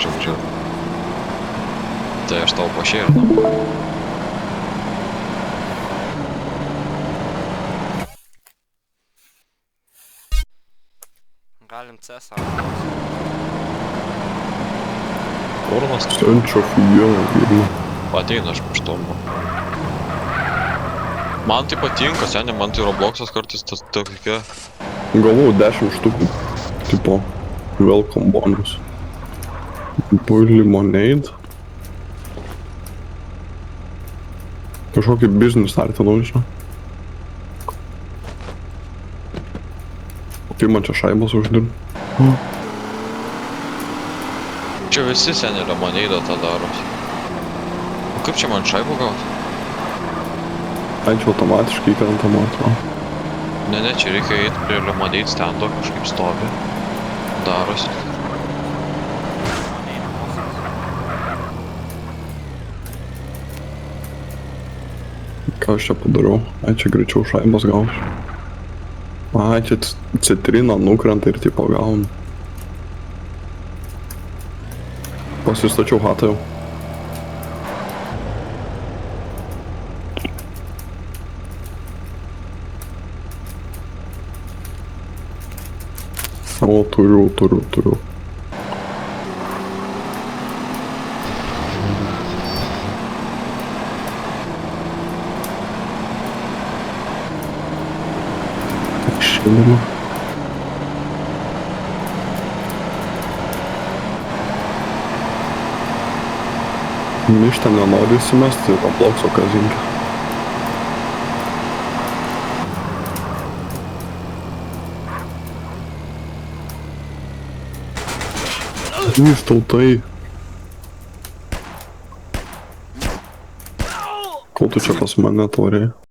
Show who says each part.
Speaker 1: žiūrėjau. Tai aš tau pašėrinau.
Speaker 2: Galim CS.
Speaker 1: Urmas
Speaker 3: Siunčiu ofigienę vieną.
Speaker 1: ateina iš paštombo. Man tai patinka, seniai, man tai Robloxas kartais tas tokia...
Speaker 3: Galvoju 10 štukų. Tipo, welcome bonus. Boil lemonade. Kažkokį business startinau, žinau. Kaip man čia šaibos uždirb?
Speaker 1: Čia visi seniai lemoneidą tą daro. O kaip čia man šaibų gauti?
Speaker 3: Ai, čia automatiškai įkrentama, atrodo.
Speaker 1: Ne, čia reikia eiti prie lemonade stendo, kažkaip stovi. Darosi.
Speaker 3: Ką aš čia padariau? Ai, čia greičiau šaibos gausiu. Ai, čia citrina nukrenta ir tipo gaunu. Pasistačiau hatą jau. O, turiu. Šilima. Mištą nenori įsimesti, Robloxo kazinkę. Jūs tautai. Ko tu čia pas mane tvorėjai?